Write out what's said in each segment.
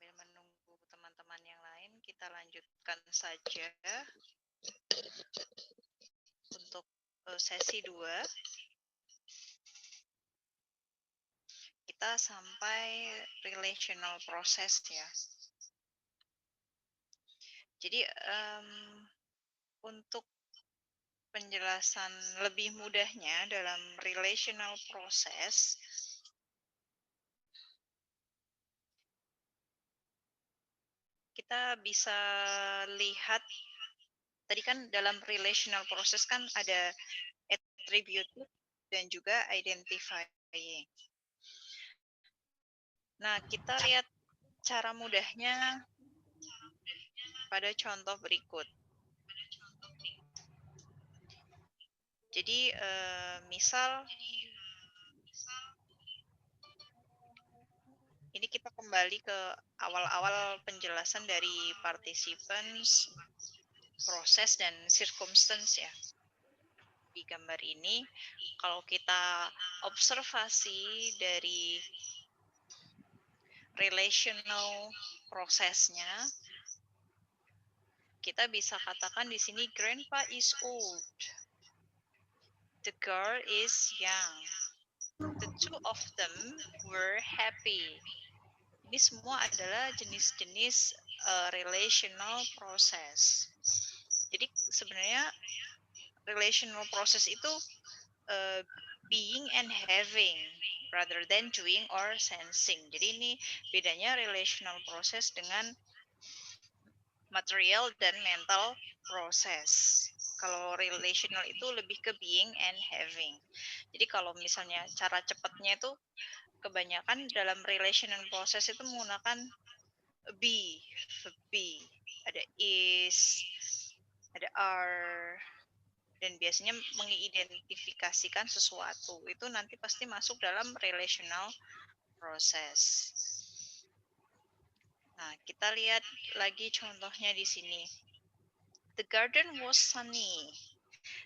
sambil menunggu teman-teman yang lain, kita lanjutkan saja untuk sesi 2. Kita sampai relational process ya. Jadi untuk penjelasan lebih mudahnya dalam relational process, kita bisa lihat tadi kan dalam relational process kan ada attributive dan juga identifying. Nah, kita lihat cara mudahnya pada contoh berikut. Jadi misal ini kita kembali ke awal-awal penjelasan dari participants, proses, dan circumstance ya. Di gambar ini, kalau kita observasi dari relational prosesnya, kita bisa katakan di sini grandpa is old, the girl is young, the two of them were happy. Ini semua adalah jenis-jenis relational process. Jadi sebenarnya relational process itu being and having rather than doing or sensing. Jadi ini bedanya relational process dengan material dan mental process. Kalau relational itu lebih ke being and having. Jadi kalau misalnya cara cepatnya itu kebanyakan dalam relational process itu menggunakan be, ada is, ada are, dan biasanya mengidentifikasikan sesuatu. Itu nanti pasti masuk dalam relational process. Nah, kita lihat lagi contohnya di sini. The garden was sunny.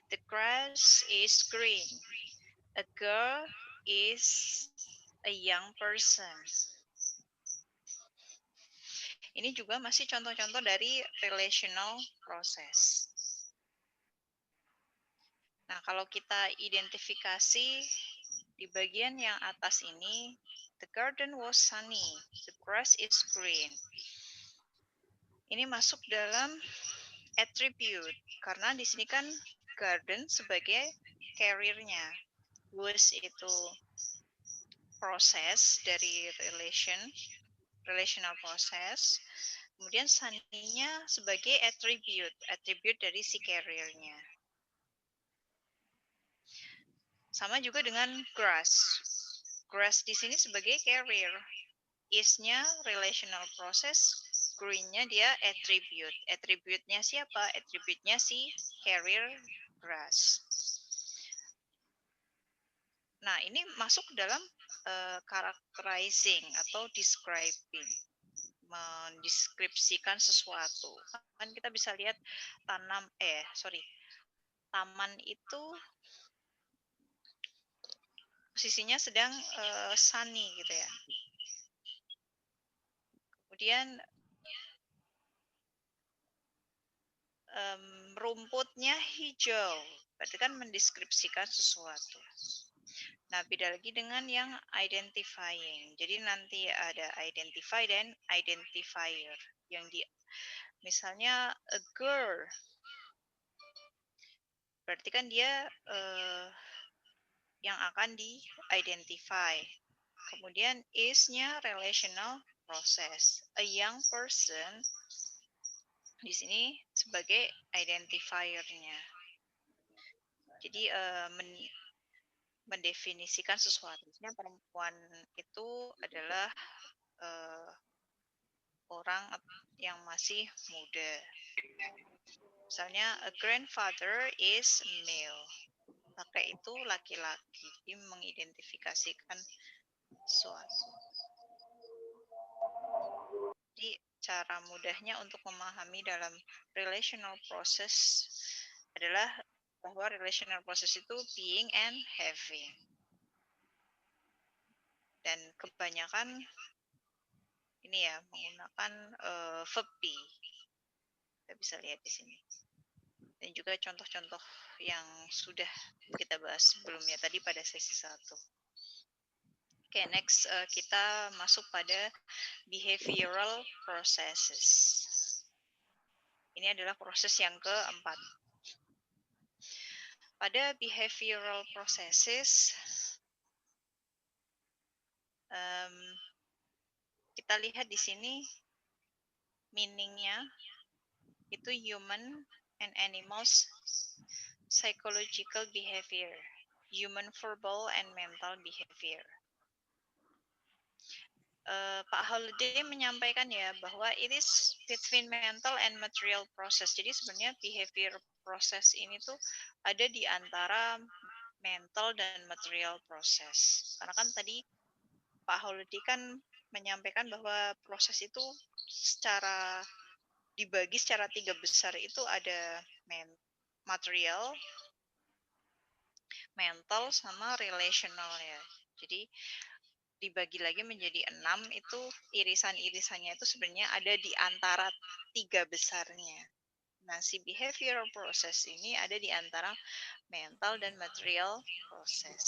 The grass is green. A girl is a young person. Ini juga masih contoh-contoh dari relational process. Nah, kalau kita identifikasi di bagian yang atas ini, the garden was sunny, the grass is green. Ini masuk dalam attribute, karena di sini kan garden sebagai carrier-nya. Was itu proses dari relational process. Kemudian sunny-nya sebagai attribute dari si carrier-nya. Sama juga dengan grass. Grass di sini sebagai carrier. Is-nya relational process, green-nya dia attribute. Attribute-nya siapa? Attribute-nya si carrier grass. Nah, ini masuk dalam characterizing atau describing. Mendeskripsikan sesuatu. Kan kita bisa lihat taman itu posisinya sedang sunny gitu ya. Kemudian rumputnya hijau, berarti kan mendeskripsikan sesuatu. Nah, beda lagi dengan yang identifying. Jadi nanti ada identify dan identifier. Misalnya a girl, berarti kan dia yang akan di-identify. Kemudian is-nya relational process. A young person di sini sebagai identifier-nya. Jadi mendefinisikan sesuatu. Misalnya perempuan itu adalah orang yang masih muda. Misalnya a grandfather is male. Kakek itu laki-laki. Dia mengidentifikasikan sesuatu. Jadi cara mudahnya untuk memahami dalam relational process adalah bahwa relational process itu being and having. Dan kebanyakan ini ya, menggunakan verb be. Kita bisa lihat di sini. Dan juga contoh-contoh yang sudah kita bahas sebelumnya tadi pada sesi 1. Oke, next kita masuk pada behavioral processes. Ini adalah proses yang keempat. Pada behavioral processes, kita lihat di sini meaningnya itu human and animals psychological behavior, human verbal and mental behavior. Pak Holiday menyampaikan ya bahwa it is between mental and material process. Jadi sebenarnya behavior proses ini tuh ada di antara mental dan material proses. Karena kan tadi Pak Holiday kan menyampaikan bahwa proses itu dibagi secara 3 besar, itu ada material, mental, sama relational ya. Jadi dibagi lagi menjadi 6, itu irisan-irisannya itu sebenarnya ada di antara 3 besarnya. Nah, si behavioral process ini ada di antara mental dan material process.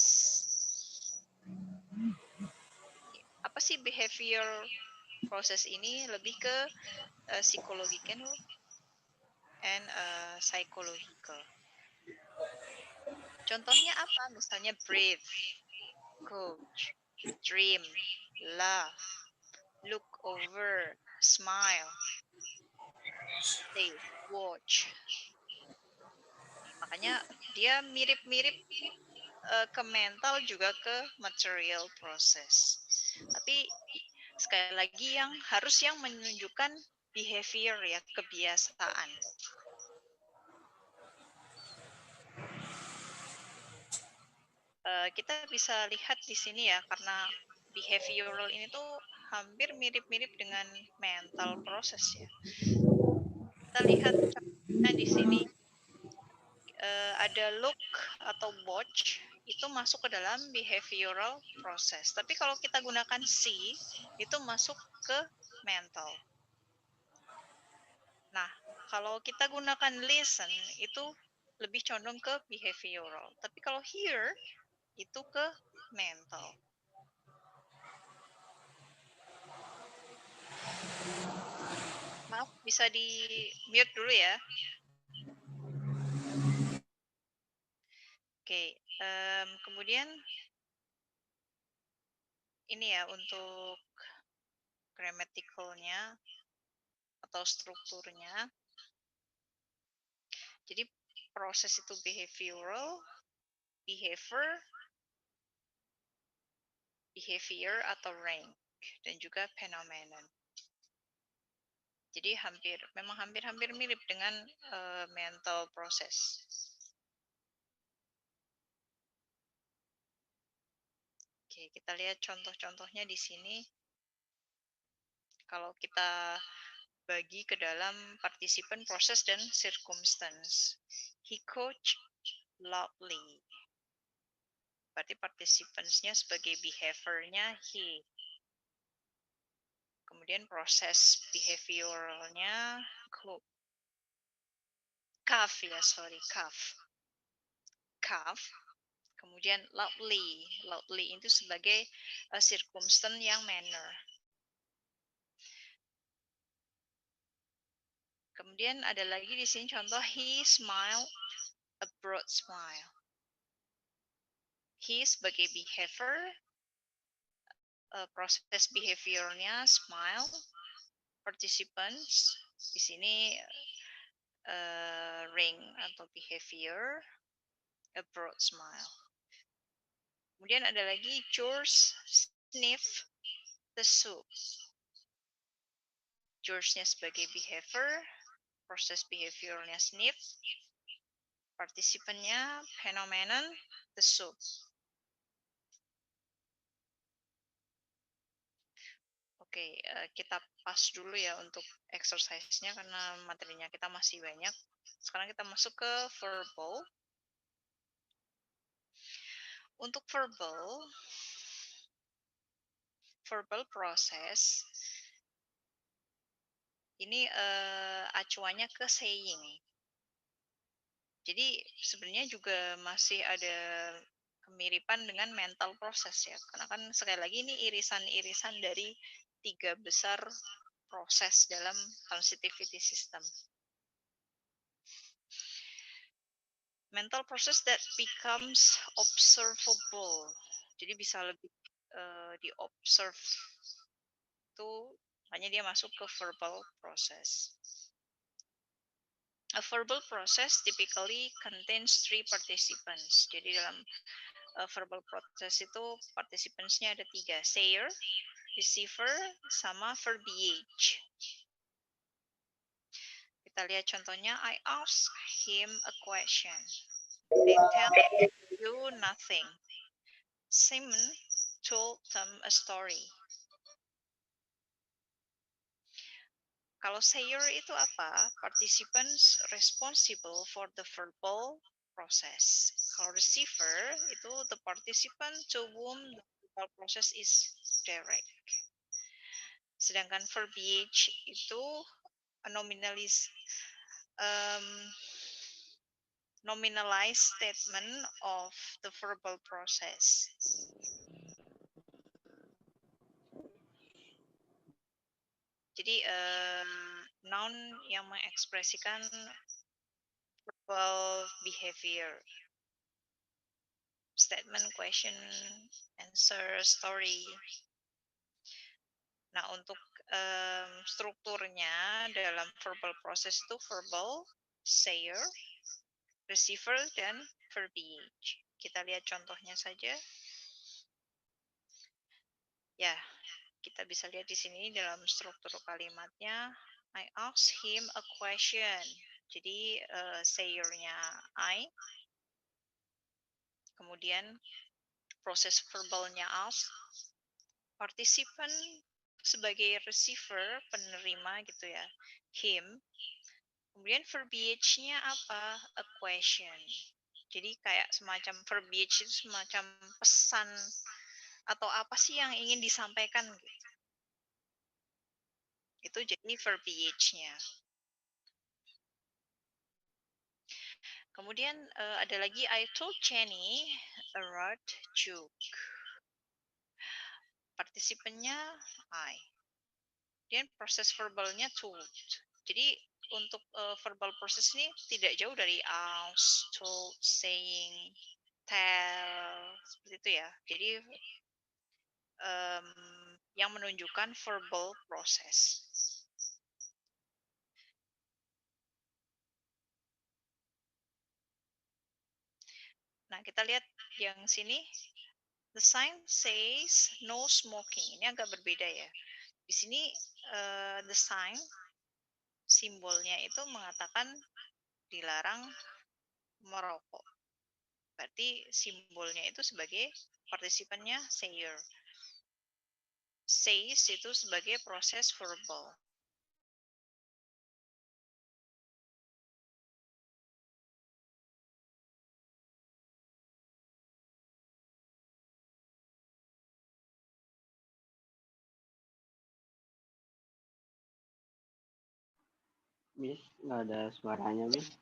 Apa sih behavior process ini? Lebih ke psikologi kan and psychological. Contohnya apa? Misalnya breathe, coach, dream, laugh, look over, smile, stay, watch. Makanya dia mirip-mirip ke mental juga ke material process. Tapi sekali lagi yang menunjukkan behavior ya, kebiasaan. Kita bisa lihat di sini ya, karena behavioral ini tuh hampir mirip-mirip dengan mental process ya. Kita lihat contohnya di sini ada look atau watch, itu masuk ke dalam behavioral process. Tapi kalau kita gunakan see, itu masuk ke mental. Nah, kalau kita gunakan listen, itu lebih condong ke behavioral. Tapi kalau hear, itu ke mental. Maaf, bisa di mute dulu ya. Oke, kemudian ini ya untuk grammaticalnya atau strukturnya. Jadi proses itu behavioral, behavior atau rank, dan juga phenomenon. Jadi memang hampir mirip dengan mental process. Oke, kita lihat contoh-contohnya di sini. Kalau kita bagi ke dalam participan, proses, dan circumstance. He coached loudly. Berarti participants-nya sebagai behavior-nya he. Kemudian proses behavioralnya calf. Kemudian loudly itu sebagai circumstance yang manner. Kemudian ada lagi di sini contoh, he smiled a broad smile. He sebagai behavior, proses behaviornya smile, participants di sini ring atau behavior, a broad smile. Kemudian ada lagi George sniff the soup. George-nya sebagai behavior, proses behaviornya sniff, partisipannya phenomenon the soup. Oke, kita pas dulu ya untuk exercise-nya karena materinya kita masih banyak. Sekarang kita masuk ke verbal. Untuk verbal process, Ini acuannya ke saying. Jadi sebenarnya juga masih ada kemiripan dengan mental proses ya. Karena kan sekali lagi ini irisan-irisan dari 3 besar proses dalam sensitivity system. Mental process that becomes observable. Jadi bisa lebih di-observe. Itu makanya dia masuk ke verbal process. A verbal process typically contains 3 participants. Jadi dalam verbal process itu participants-nya ada 3, sayer, receiver, sama verbiage. Kita lihat contohnya, I ask him a question. They tell you nothing. Simon told them a story. Kalau sayer itu apa? Participants responsible for the verbal process. Kalau receiver itu the participant to whom the verbal process is direct. Sedangkan verbiage itu nominalized statement of the verbal process. Jadi noun yang mengekspresikan verbal behavior. Statement, question, answer, story. Nah, untuk strukturnya dalam verbal process itu verbal, sayer, receiver, dan verbiage. Kita lihat contohnya saja. Ya, kita bisa lihat di sini dalam struktur kalimatnya, I ask him a question. Jadi sayernya I, kemudian proses verbalnya ask, participant sebagai receiver, penerima gitu ya, him. Kemudian verbiage-nya apa? A question. Jadi kayak semacam verbiage itu semacam pesan atau apa sih yang ingin disampaikan gitu. Itu jadi verbiage-nya. Kemudian ada lagi I told Jenny a rude joke. Partisipennya I. Dan proses verbalnya told. Jadi untuk verbal proses ini tidak jauh dari ask, told, saying, tell, seperti itu ya. Jadi yang menunjukkan verbal proses. Nah, kita lihat yang sini. The sign says no smoking. Ini agak berbeda ya. Di sini the sign simbolnya itu mengatakan dilarang merokok. Berarti simbolnya itu sebagai partisipannya sayer. Says itu sebagai proses verbal. Miss, nggak ada suaranya, Miss.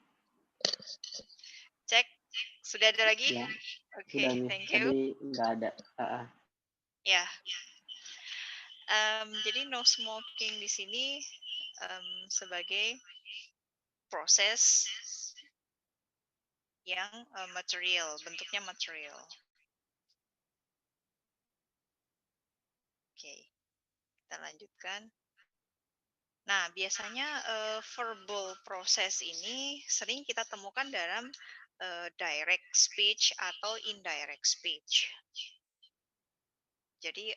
Cek, sudah ada lagi? Ya, Oke, sudah, Miss. thank you. Tadi nggak ada. Ya, jadi no smoking di sini sebagai proses yang material, bentuknya material. Oke, kita lanjutkan. Nah, biasanya verbal proses ini sering kita temukan dalam direct speech atau indirect speech. Jadi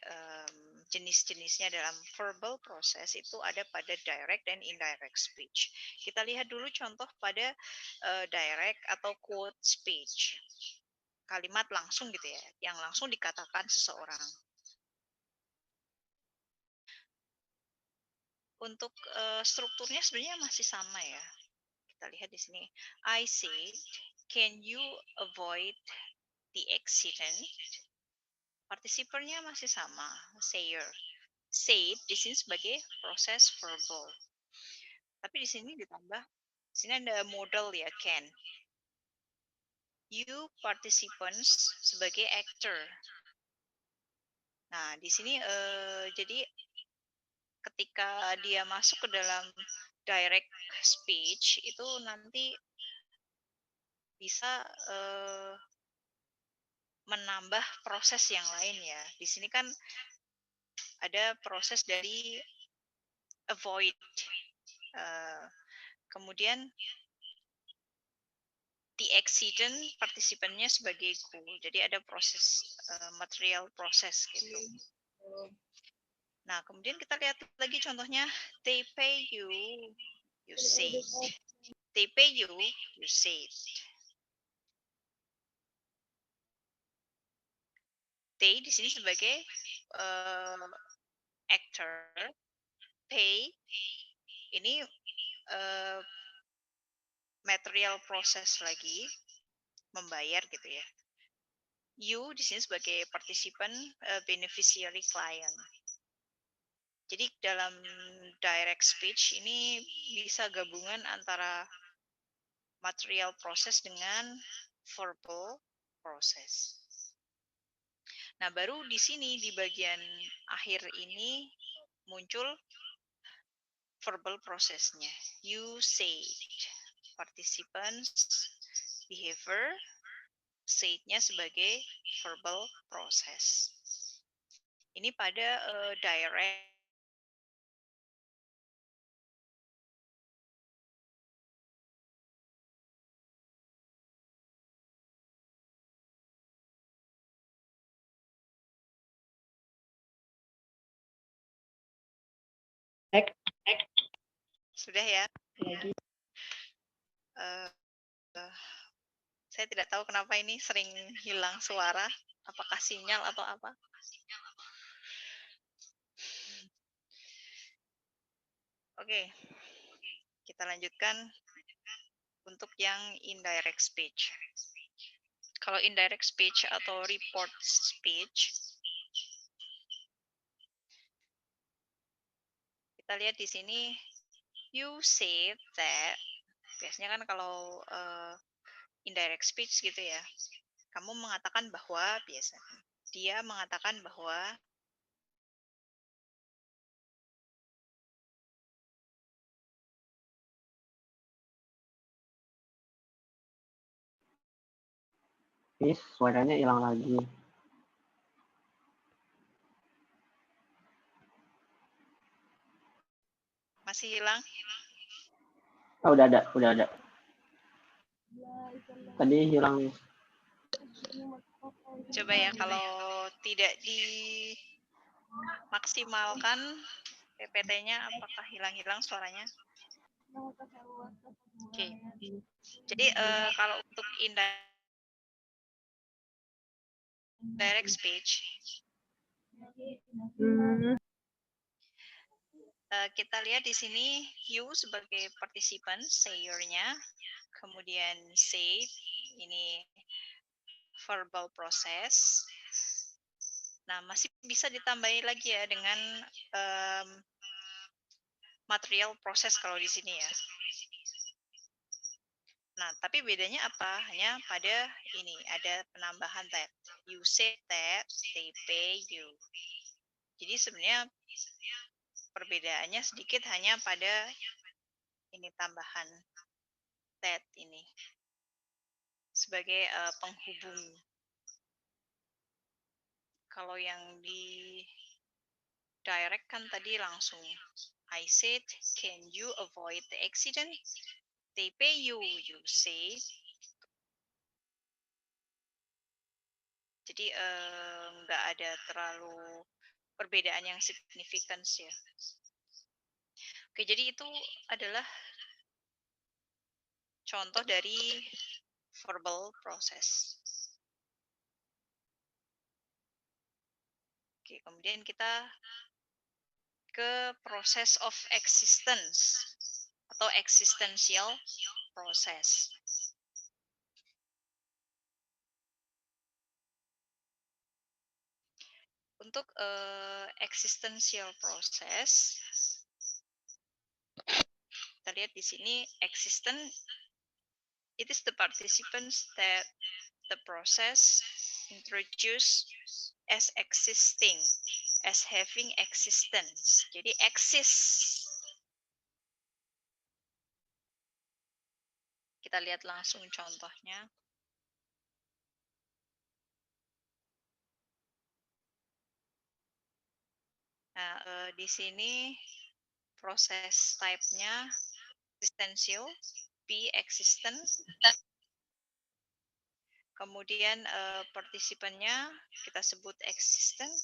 jenis-jenisnya dalam verbal proses itu ada pada direct dan indirect speech. Kita lihat dulu contoh pada direct atau quote speech. Kalimat langsung gitu ya, yang langsung dikatakan seseorang. Untuk strukturnya sebenarnya masih sama ya. Kita lihat di sini. I said, can you avoid the accident? Partisipennya masih sama, sayer. Said di sini sebagai proses verbal. Tapi di sini ditambah, di sini ada modal ya, can. You participants sebagai actor. Nah, di sini jadi ketika dia masuk ke dalam direct speech itu nanti bisa menambah proses yang lain ya. Di sini kan ada proses dari avoid, kemudian the accident partisipannya sebagai goal. Jadi ada proses material proses gitu. Nah, kemudian kita lihat lagi contohnya, they pay you, you say. They pay you, you say. They di sini sebagai actor, pay ini material proses lagi, membayar gitu ya. You di sini sebagai participant, beneficiary client. Jadi dalam direct speech ini bisa gabungan antara material proses dengan verbal proses. Nah, baru di sini di bagian akhir ini muncul verbal prosesnya. You said, participants behavior, said-nya sebagai verbal process. Ini pada direct sudah ya. Saya tidak tahu kenapa ini sering hilang suara, apakah sinyal atau apa. Oke, kita lanjutkan untuk yang indirect speech. Kalau indirect speech atau report speech, kita lihat di sini, you say that, biasanya kan kalau indirect speech gitu ya, kamu mengatakan bahwa, biasanya dia mengatakan bahwa Miss, suaranya hilang lagi. masih hilang. Oh, udah ada. Tadi hilang, Miss. Coba ya, kalau tidak dimaksimalkan PPT-nya, apakah hilang-hilang suaranya? Oke. Jadi kalau untuk indirect speech, kita lihat di sini you sebagai participant, sayer-nya, kemudian say ini verbal process. Nah, masih bisa ditambahin lagi ya dengan material proses kalau di sini ya. Nah, tapi bedanya apa? Hanya pada ini ada penambahan that. You say that, they pay you. Jadi sebenarnya perbedaannya sedikit hanya pada ini tambahan that ini sebagai penghubung. Kalau yang di direct kan tadi langsung I said, can you avoid the accident? They pay you, you say. Jadi nggak ada terlalu perbedaan yang signifikan ya. Oke, jadi itu adalah contoh dari verbal process. Oke, kemudian kita ke process of existence atau existential process. Untuk existential process, Kita lihat di sini existent, it is the participants that the process introduced as existing, as having existence. Jadi exist. Kita lihat langsung contohnya. Nah, di sini proses type-nya existential, P existent. Kemudian partisipannya kita sebut existent.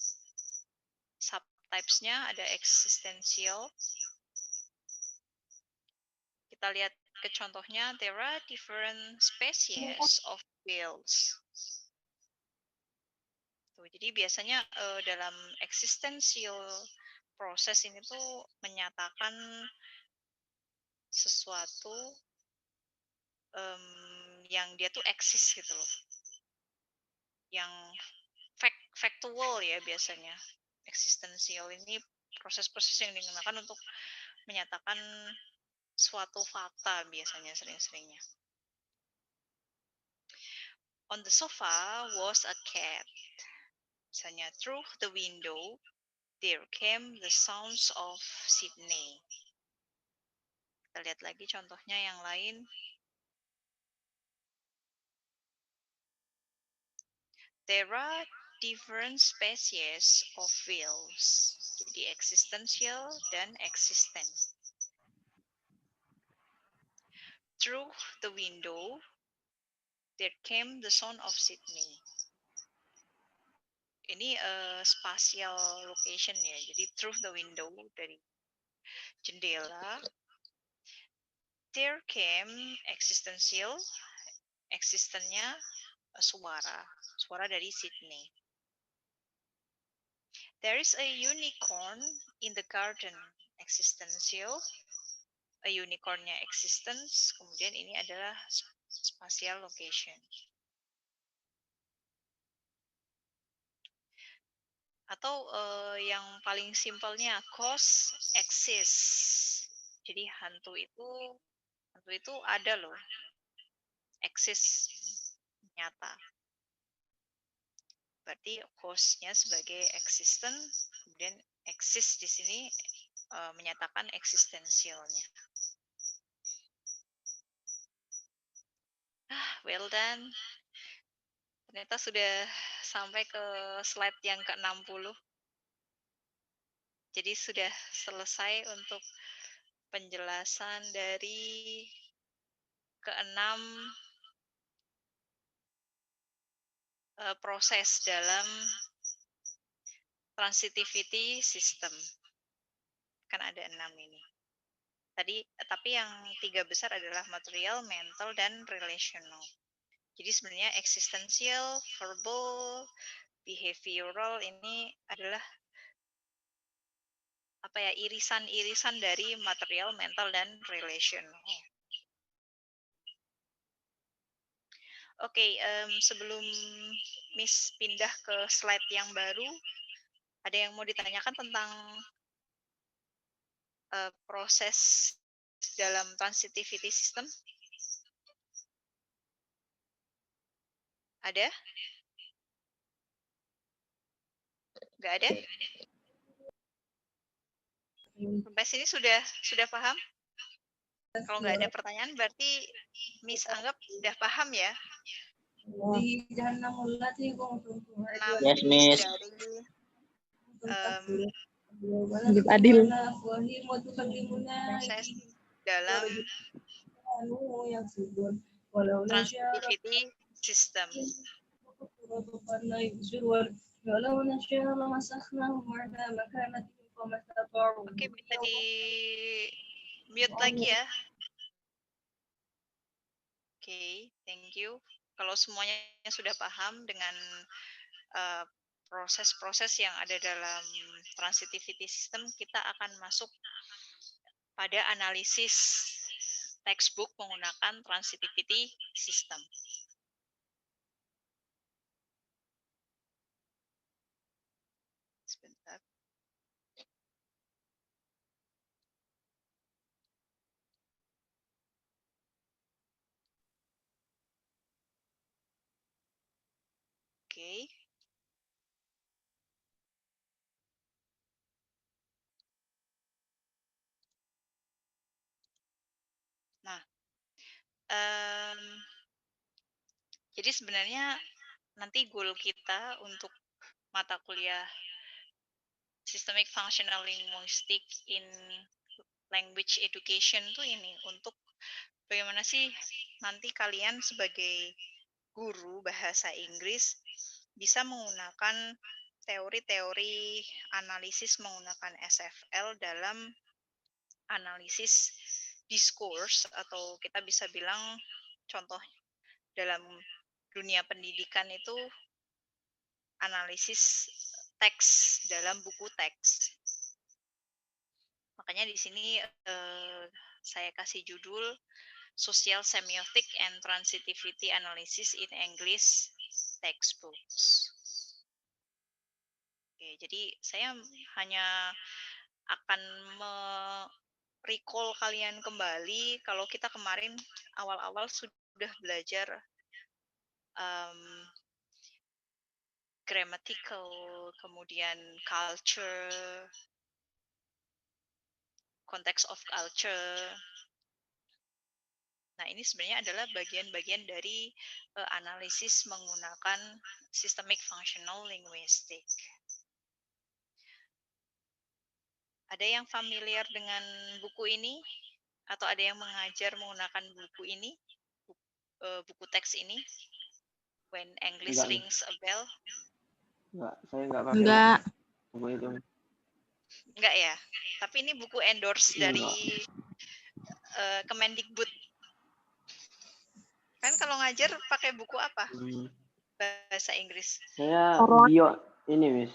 Subtypes-nya ada existential. Kita lihat ke contohnya, there are different species of whales. Tuh, jadi biasanya dalam existential proses ini tuh menyatakan sesuatu yang dia tuh eksis gitu loh. Yang factual ya biasanya. Existential ini proses-proses yang digunakan untuk menyatakan suatu fakta biasanya sering-seringnya. On the sofa was a cat. Misalnya, through the window there came the sounds of Sydney. Kita lihat lagi contohnya yang lain. There are different species of whales. Jadi existential dan existent. Through the window there came the sound of Sydney. Ini spatial location ya. Jadi through the window, dari jendela. There came existential, existennya suara dari Sydney. There is a unicorn in the garden, existential. A unicornnya existence, kemudian ini adalah spatial location. Atau yang paling simpelnya, ghost exists. Jadi hantu itu ada loh, eksis, nyata. Berarti hostnya sebagai existent, kemudian exist di sini menyatakan eksistensialnya. Well done. Ternyata sudah sampai ke slide yang ke-60. Jadi sudah selesai untuk penjelasan dari ke-6 proses dalam transitivity system. Kan ada 6 ini. Tapi yang 3 besar adalah material, mental, dan relational. Jadi sebenarnya existential, verbal, behavioral ini adalah irisan-irisan dari material, mental, dan relational. Oke, sebelum Miss pindah ke slide yang baru, ada yang mau ditanyakan tentang proses dalam transitivity system? Ada? Nggak ada? Sampai sini sudah paham? Kalau nggak ada pertanyaan berarti Miss anggap udah paham ya? Yes, Miss. Dari adil. proses dalam transitivity system. Oke, bisa di mute lagi ya. Oke, thank you. Kalau semuanya sudah paham dengan proses-proses yang ada dalam transitivity system, kita akan masuk pada analisis textbook menggunakan transitivity system. Sebentar. Oke. Nah, jadi sebenarnya nanti goal kita untuk mata kuliah Systemic Functional Linguistics in Language Education tuh ini untuk bagaimana sih nanti kalian sebagai guru bahasa Inggris bisa menggunakan teori-teori analisis menggunakan SFL dalam analisis discourse, atau kita bisa bilang contoh dalam dunia pendidikan itu analisis teks dalam buku teks. Makanya di sini saya kasih judul Social Semiotic and Transitivity Analysis in English Textbooks. Oke, jadi saya hanya akan recall kalian kembali kalau kita kemarin awal-awal sudah belajar grammatical, kemudian culture, context of culture. Nah, ini sebenarnya adalah bagian-bagian dari analisis menggunakan systemic functional linguistic. Ada yang familiar dengan buku ini? Atau ada yang mengajar menggunakan buku ini? Buku teks ini? When English Enggak, Rings a Bell? Enggak, saya enggak pakai Enggak. buku itu. Enggak ya? Tapi ini buku endorse dari Kemendikbud. Kan kalau ngajar pakai buku apa? Bahasa Inggris. Saya Bion ini, Miss.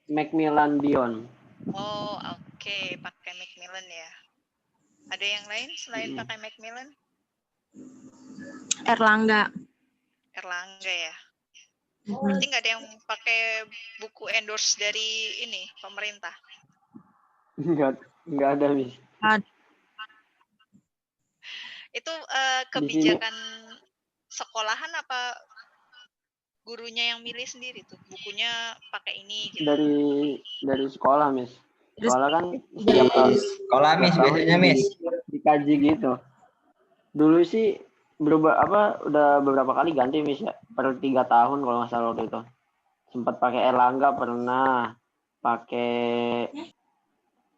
Macmillan Bion. Oh, oke, pakai Macmillan ya. Ada yang lain selain pakai Macmillan? Erlangga. Erlangga ya. Berarti nggak ada yang pakai buku endorse dari ini pemerintah? Enggak ada, Miss. Itu kebijakan sekolahan apa gurunya yang milih sendiri tuh? Bukunya pakai ini gitu. Dari sekolah, Miss. Sekolah kan setiap sekolah, Miss, biasanya, Miss. Dikaji gitu. Dulu sih udah beberapa kali ganti, Miss, ya. Per 3 tahun kalau nggak salah waktu itu. Sempat pakai Erlangga, pernah pakai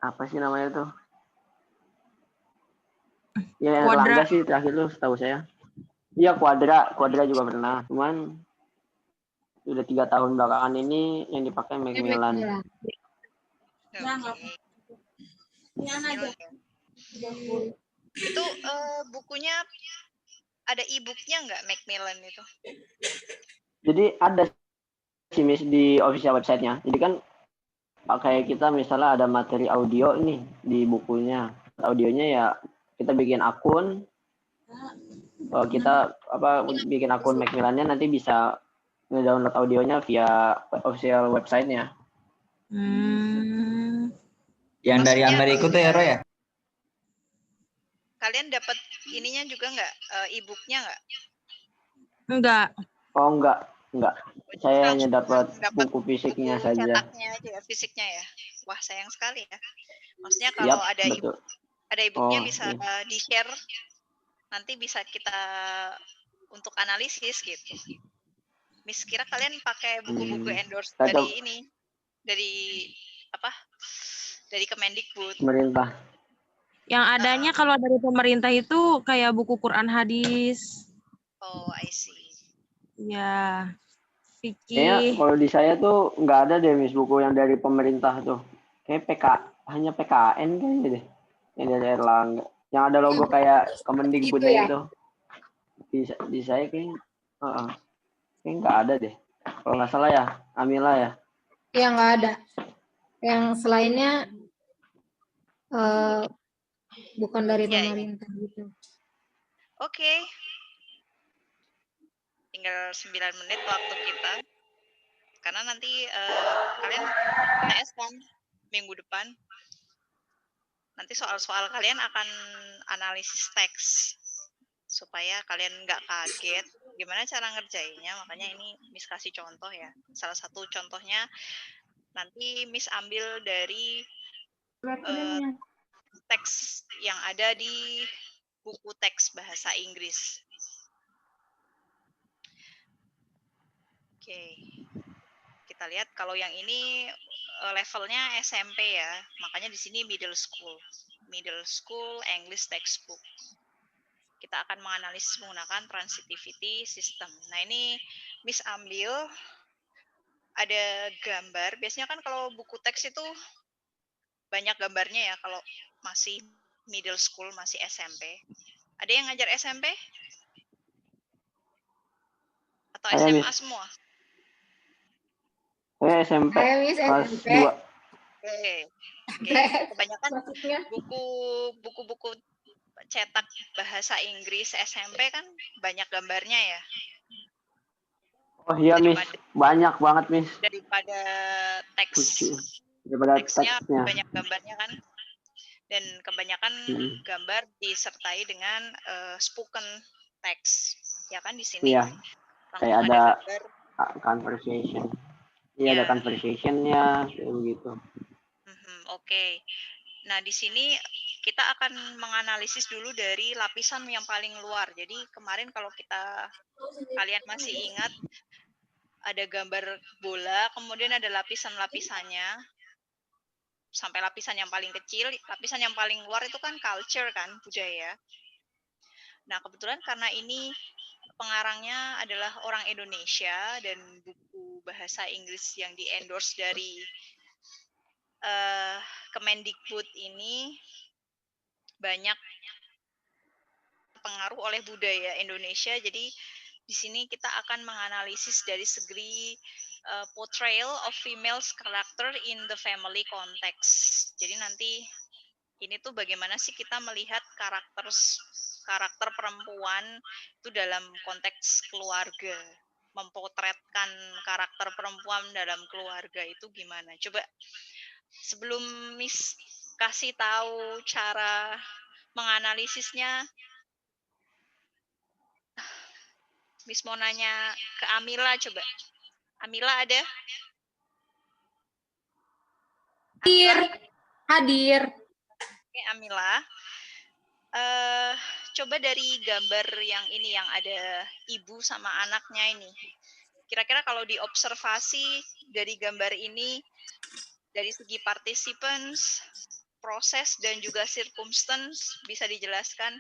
apa sih namanya tuh? Ya, Erlangga sih terakhir tuh setahu saya. Iya, Quadra juga pernah. Cuman udah 3 tahun belakangan ini yang dipakai Macmillan. Itu bukunya ada e-booknya nggak Macmillan itu? Jadi ada sih, Miss, di official website-nya. Jadi kan kayak kita misalnya ada materi audio nih di bukunya. Audionya ya kita bikin akun. Kita bikin akun Macmillan-nya, nanti bisa nge-download audionya via official website-nya. Yang dari Amerika tuh ya, Roy ya? Kalian dapat ininya juga nggak? E-booknya nggak? Enggak. Oh, enggak. Saya hanya dapat buku fisiknya buku saja. Cetaknya aja ya, fisiknya ya. Wah, sayang sekali ya. Maksudnya kalau ada e-booknya bisa di-share, nanti bisa kita untuk analisis gitu. Miss, kira kalian pakai buku-buku endorse dari ini, dari apa? Dari Kemendikbud. Pemerintah. Yang adanya kalau dari pemerintah itu kayak buku Quran hadis. Oh, I see. Ya, Kayaknya kalau di saya tuh nggak ada deh, Miss, buku yang dari pemerintah tuh. Kayak hanya PKN kayaknya deh. Yang dari Erlangga. Yang ada logo kayak Kemendikbud itu. Di saya kayaknya nggak ada deh. Kalau nggak salah ya, Amila ya. Iya, nggak ada. Yang selainnya bukan dari pemerintah gitu. Oke. Tinggal 9 menit waktu kita. Karena nanti kalian TS kan minggu depan. Nanti soal-soal kalian akan analisis teks. supaya kalian nggak kaget gimana cara ngerjainnya. Makanya ini Miss kasih contoh ya. Salah satu contohnya nanti Miss ambil dari teks yang ada di buku teks bahasa Inggris. Oke. Kita lihat kalau yang ini levelnya SMP ya. Makanya di sini middle school. Middle school English textbook. Kita akan menganalisis menggunakan transitivity system. Nah, ini Miss ambil ada gambar. Biasanya kan kalau buku teks itu banyak gambarnya ya kalau masih middle school, masih SMP. Ada yang ngajar SMP? Atau Saya, SMA Miss. semua? Saya SMP Saya Miss kelas SMP. 2. Oke. Kebanyakan buku-buku cetak bahasa Inggris SMP kan banyak gambarnya ya. Oh iya, Miss. Banyak banget, Miss. Daripada teks. Daripada Teksnya teksnya. banyak gambarnya kan. Dan kebanyakan gambar disertai dengan spoken text. Ya kan di sini. Iya. Kayak ada gambar. conversation. Iya, ada conversation-nya kayak begitu. Oke. Nah, di sini kita akan menganalisis dulu dari lapisan yang paling luar. Jadi kemarin kalau kalian masih ingat ada gambar bola, kemudian ada lapisan-lapisannya sampai lapisan yang paling kecil. Lapisan yang paling luar itu kan culture kan, budaya. Nah, kebetulan karena ini pengarangnya adalah orang Indonesia dan buku bahasa Inggris yang di-endorse dari Kemendikbud ini banyak terpengaruh oleh budaya Indonesia. Jadi di sini kita akan menganalisis dari segi portrayal of female character in the family context. Jadi nanti ini tuh bagaimana sih kita melihat karakter perempuan itu dalam konteks keluarga, mempotretkan karakter perempuan dalam keluarga itu gimana? Coba sebelum Miss kasih tahu cara menganalisisnya, Miss mau nanya ke Amila coba. Amila ada? Hadir. Oke, Amila. Coba dari gambar yang ini yang ada ibu sama anaknya ini. Kira-kira kalau diobservasi dari gambar ini dari segi participants, proses dan juga circumstance bisa dijelaskan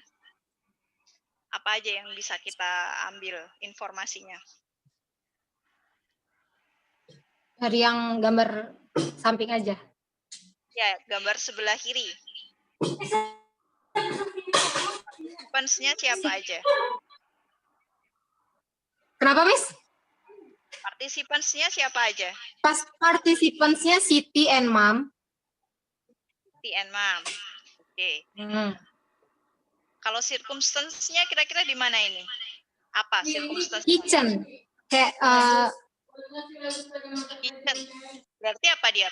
apa aja yang bisa kita ambil informasinya? Dari yang gambar samping aja. Ya, gambar sebelah kiri. Participants-nya siapa aja? Kenapa, Miss? Participants-nya siapa aja? Participants-nya Siti and Mom. Siti and Mom. Oke. Kalau circumstance-nya kira-kira di mana ini? Apa circumstance? Kitchen. Kayak kitchen. Berarti apa dia?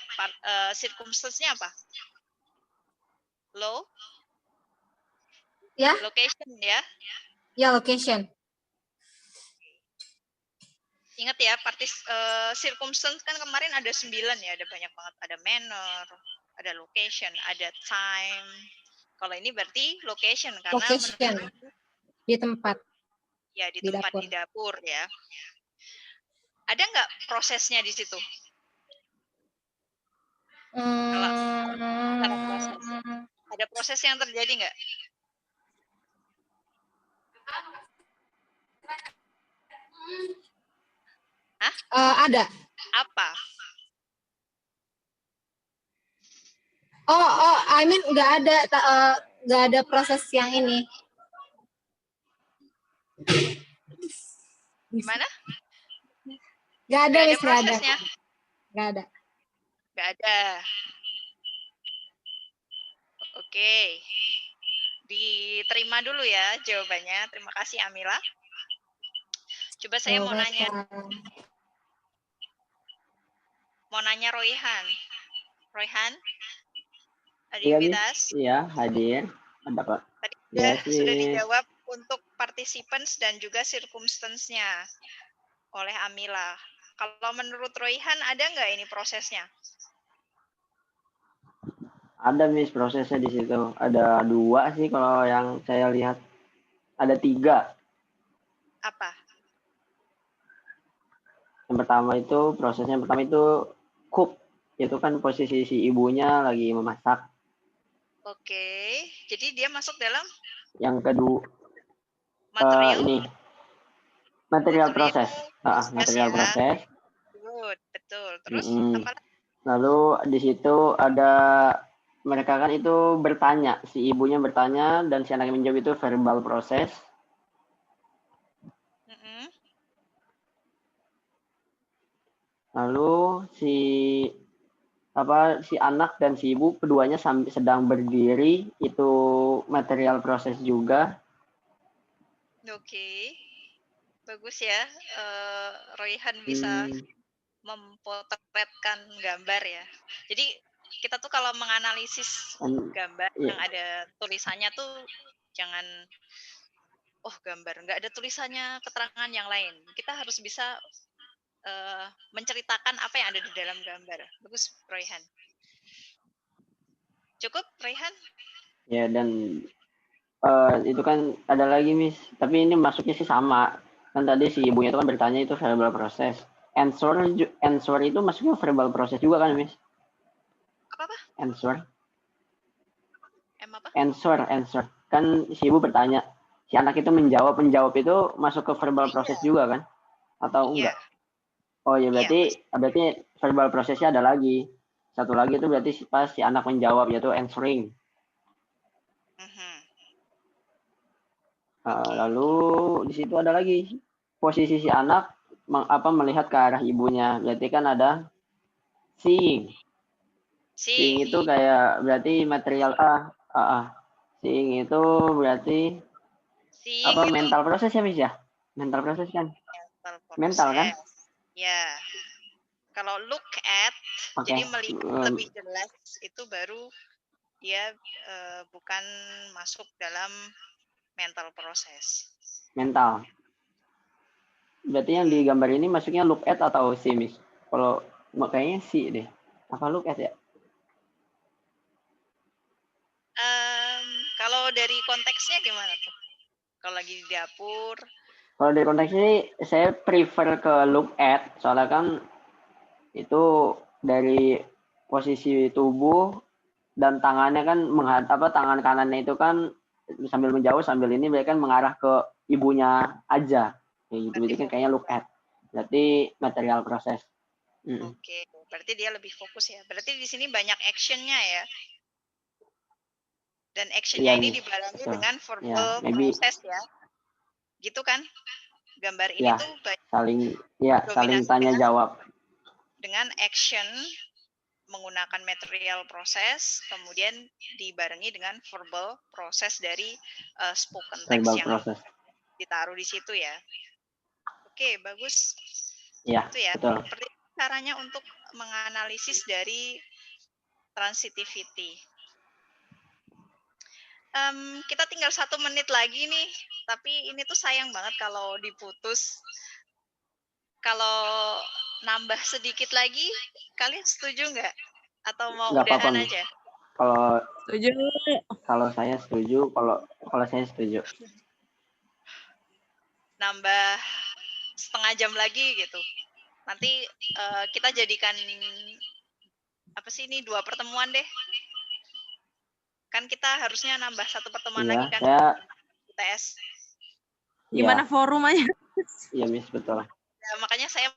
Circumstance-nya apa? Ya. Location ya? Ya, location. Ingat ya, circumstance kan kemarin ada 9 ya, ada banyak banget. Ada manner, ada location, ada time. Kalau ini berarti location karena Di tempat. Ya, di tempat di dapur ya. Ada nggak prosesnya di situ? Ada proses yang terjadi nggak? Hah? Ada. Apa? I mean nggak ada proses yang ini. Gimana? Nggak ada, Miss, prosesnya. Nggak ada. Nggak ada. Oke. Diterima dulu ya jawabannya. Terima kasih Amila. Coba saya mau nanya Royhan. Royhan? Ada with us? Iya, hadir. Ada Pak. Tadi sudah dijawab untuk participants dan juga circumstance-nya oleh Amila. Kalau menurut Royhan ada nggak ini prosesnya? Ada Miss prosesnya di situ. Ada 2 sih kalau yang saya lihat. Ada 3. Apa? Yang pertama itu prosesnya cook. Itu kan posisi si ibunya lagi memasak. Oke, jadi dia masuk dalam Yang kedua material ini material material proses. ya. Material proses. Good, betul. Terus Mm-mm. apa? Lalu di situ ada mereka kan itu bertanya, si ibunya bertanya dan si anaknya menjawab, itu verbal proses. Mm-mm. Lalu si anak dan si ibu keduanya sedang berdiri, itu material proses juga. Oke, bagus ya. Royhan bisa mempotretkan gambar ya. Jadi kita tuh kalau menganalisis gambar yang ada tulisannya tuh jangan gambar nggak ada tulisannya, keterangan yang lain. Kita harus bisa menceritakan apa yang ada di dalam gambar. Bagus, Royhan. Cukup, Royhan? Ya, dan itu kan ada lagi, Miss. Tapi ini masuknya sih sama. Kan tadi si ibunya itu kan bertanya, itu verbal proses. Answer itu masuknya verbal proses juga kan, Miss? Apa? Answer. Apa? Answer. Kan si ibu bertanya, si anak itu menjawab itu masuk ke verbal proses juga kan? Atau enggak? Oh ya, berarti verbal prosesnya ada lagi. Satu lagi itu berarti pas si anak menjawab, yaitu answering. Lalu di situ ada lagi posisi si anak melihat ke arah ibunya. Berarti kan ada seeing. Seeing itu kayak berarti material seeing itu berarti mental proses ya, Miss ya? Mental proses kan? Mental kan? Ya. Kalau look at, jadi melihat lebih jelas, itu baru dia bukan masuk dalam mental proses. Mental. Berarti yang di gambar ini masuknya look at atau see, Miss? Kalau kayaknya see deh. Apa look at ya? Kalau dari konteksnya gimana tuh? Kalau lagi di dapur? Kalau dari konteks ini saya prefer ke look at, soalnya kan itu dari posisi tubuh dan tangannya kan tangan kanannya itu kan sambil menjauh sambil ini mereka kan mengarah ke ibunya aja. Kayak gitu. Jadi kan kayaknya look at. Berarti material proses. Oke, berarti dia lebih fokus ya. Berarti di sini banyak actionnya ya. Dan actionnya ini dibarengi dengan verbal proses ya. Gitu kan? Gambar ini tuh saling tanya jawab. Dengan action menggunakan material proses, kemudian dibarengi dengan verbal proses dari spoken text yang ditaruh di situ ya. Oke, bagus. Iya, itu ya. Betul. Seperti caranya untuk menganalisis dari transitivity. Kita tinggal 1 menit lagi nih, tapi ini tuh sayang banget kalau diputus. Kalau nambah sedikit lagi, kalian setuju nggak? Atau mau udahan aja? Kalau setuju. Kalau saya setuju, kalau saya setuju. Nambah setengah jam lagi gitu. Nanti kita jadikan apa sih ini 2 pertemuan deh. Kan kita harusnya nambah 1 pertemuan lagi kan? UTS. Gimana forum aja? Iya, Miss, betul. Ya, makanya saya